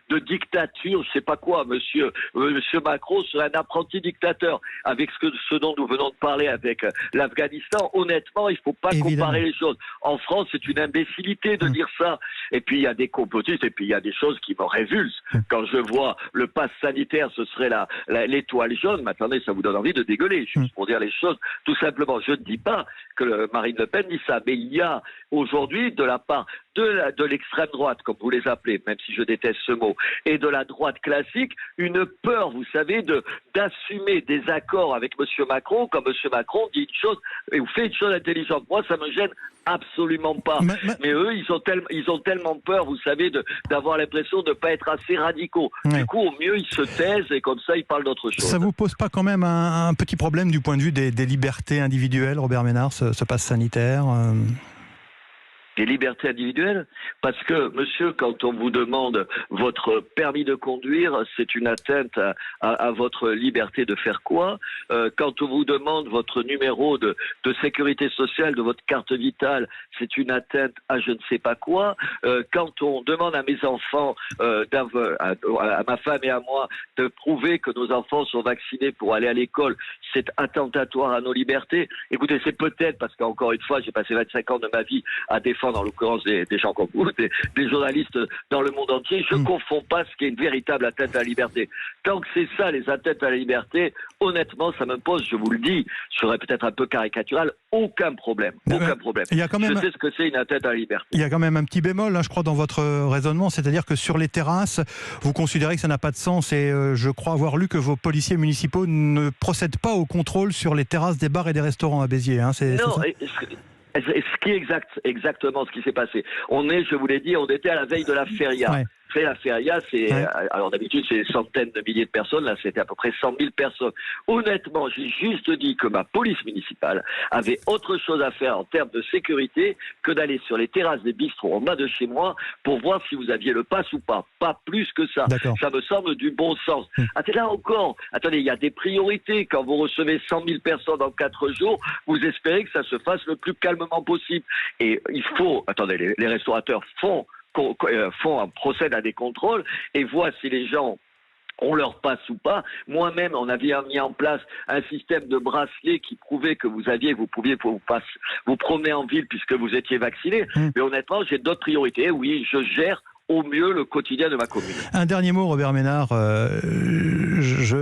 de dictature, je sais pas quoi. Monsieur Macron serait un apprenti dictateur. Avec ce dont nous venons de parler avec l'Afghanistan, honnêtement, il faut pas comparer les choses. En France, c'est une imbécilité de dire ça. Et puis il y a des complotistes, et puis il y a des choses qui me révulsent. Quand je vois le pass sanitaire, ce serait l'étoile jaune. Mais attendez, ça vous donne envie de dégueuler, juste pour dire les choses. Tout simplement, je ne dis pas que Marine Le Pen dit ça, mais il y a aujourd'hui, de la part de l'extrême droite, comme vous les appelez, même si je déteste ce mot, et de la droite classique, une peur, vous savez, d'assumer des accords avec M. Macron, quand M. Macron dit une chose et vous fait une chose intelligente. Moi, ça me gêne absolument pas. Mais eux, ils ont tellement peur, vous savez, d'avoir l'impression de ne pas être assez radicaux. Du coup, au mieux, ils se taisent et comme ça, ils parlent d'autre chose. Ça vous pose pas quand même un petit problème du point de vue des libertés individuelles, Robert Ménard, ce pass sanitaire des libertés individuelles, parce que, monsieur, quand on vous demande votre permis de conduire, c'est une atteinte à votre liberté de faire quoi? Quand on vous demande votre numéro de sécurité sociale, de votre carte vitale, c'est une atteinte à je ne sais pas quoi. Quand on demande à mes enfants, à ma femme et à moi, de prouver que nos enfants sont vaccinés pour aller à l'école, c'est attentatoire à nos libertés. Écoutez, c'est peut-être parce qu'encore une fois, j'ai passé 25 ans de ma vie à défendre, en l'occurrence des gens comme vous, des journalistes dans le monde entier. Je ne confonds pas ce qui est une véritable atteinte à la liberté. Tant que c'est ça, les atteintes à la liberté, honnêtement, ça me pose, je vous le dis, je serais peut-être un peu caricatural, aucun problème. Aucun problème. Il y a quand même, je sais ce que c'est une atteinte à la liberté. Il y a quand même un petit bémol, je crois, dans votre raisonnement, c'est-à-dire que sur les terrasses, vous considérez que ça n'a pas de sens et je crois avoir lu que vos policiers municipaux ne procèdent pas au contrôle sur les terrasses des bars et des restaurants à Béziers. Non, ce qui est exactement ce qui s'est passé. Je vous l'ai dit, on était à la veille de la feria. Ouais. La feria, alors d'habitude c'est des centaines de milliers de personnes, là c'était à peu près 100 000 personnes. Honnêtement, j'ai juste dit que ma police municipale avait autre chose à faire en termes de sécurité que d'aller sur les terrasses des bistrots en bas de chez moi pour voir si vous aviez le pass ou pas. Pas plus que ça. Ça me semble du bon sens. Là encore, attendez, il y a des priorités. Quand vous recevez 100 000 personnes en 4 jours, vous espérez que ça se fasse le plus calmement possible. Et il faut, attendez, les restaurateurs procèdent à des contrôles et voient si les gens on leur passe ou pas. Moi-même, on avait mis en place un système de bracelet qui prouvait que vous pouviez vous promener en ville puisque vous étiez vacciné. Mais honnêtement, j'ai d'autres priorités. Oui, je gère au mieux le quotidien de ma commune. Un dernier mot, Robert Ménard.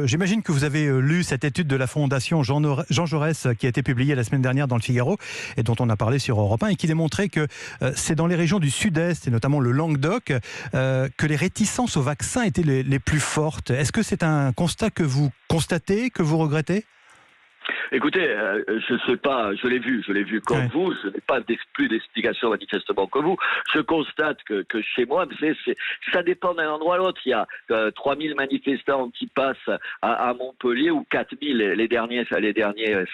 J'imagine que vous avez lu cette étude de la Fondation Jean Jaurès qui a été publiée la semaine dernière dans le Figaro et dont on a parlé sur Europe 1 et qui démontrait que c'est dans les régions du Sud-Est et notamment le Languedoc que les réticences au vaccin étaient les plus fortes. Est-ce que c'est un constat que vous constatez, que vous regrettez ? Écoutez, je sais pas, je l'ai vu comme vous, je n'ai pas plus d'explication manifestement que vous. Je constate que chez moi, ça dépend d'un endroit à l'autre. Il y a 3000 manifestants qui passent à Montpellier ou 4000 les derniers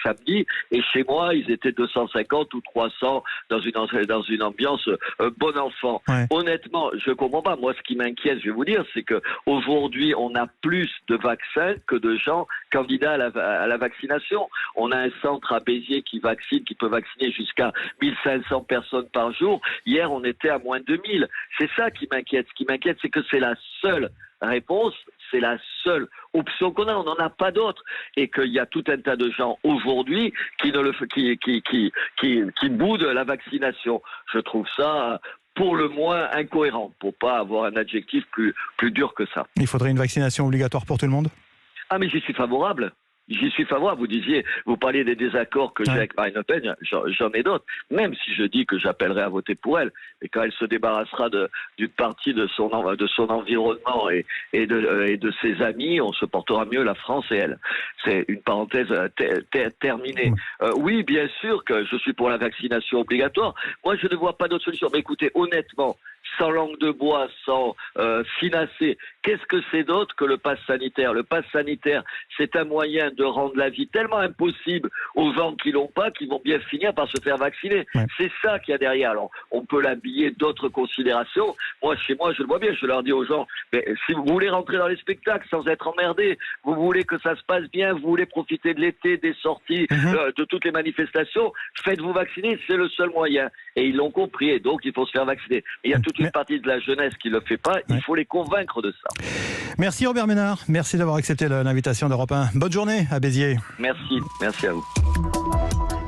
samedis, et chez moi, ils étaient 250 ou 300 dans une ambiance bon enfant. Ouais. Honnêtement, je comprends pas. Moi, ce qui m'inquiète, je vais vous dire, c'est que aujourd'hui, on a plus de vaccins que de gens candidats à la vaccination. On a un centre à Béziers qui peut vacciner jusqu'à 1500 personnes par jour. Hier, on était à moins de 1000. C'est ça qui m'inquiète. Ce qui m'inquiète, c'est que c'est la seule réponse, c'est la seule option qu'on a. On n'en a pas d'autre. Et qu'il y a tout un tas de gens aujourd'hui qui boudent la vaccination. Je trouve ça pour le moins incohérent, pour pas avoir un adjectif plus dur que ça. Il faudrait une vaccination obligatoire pour tout le monde ? Ah, mais j'y suis favorable. Vous parliez des désaccords que j'ai avec Marine Le Pen, j'en ai d'autres. Même si je dis que j'appellerai à voter pour elle, et quand elle se débarrassera d'une partie de son environnement et de ses amis, on se portera mieux la France et elle. C'est une parenthèse terminée. Oui, bien sûr que je suis pour la vaccination obligatoire. Moi, je ne vois pas d'autre solution. Mais écoutez, honnêtement, sans langue de bois, sans finasser, qu'est-ce que c'est d'autre que le pass sanitaire? Le pass sanitaire, c'est un moyen de rendre la vie tellement impossible aux gens qui l'ont pas, qui vont bien finir par se faire vacciner. Ouais. C'est ça qu'il y a derrière. Alors, on peut l'habiller d'autres considérations. Moi, chez moi, je le vois bien. Je leur dis aux gens, Mais si vous voulez rentrer dans les spectacles sans être emmerdé, vous voulez que ça se passe bien, vous voulez profiter de l'été, des sorties, de toutes les manifestations, faites-vous vacciner, c'est le seul moyen. Et ils l'ont compris, et donc il faut se faire vacciner. Et il y a toute une partie de la jeunesse qui ne le fait pas, il faut les convaincre de ça. Merci Robert Ménard, merci d'avoir accepté l'invitation d'Europe 1. Bonne journée à Béziers. Merci à vous.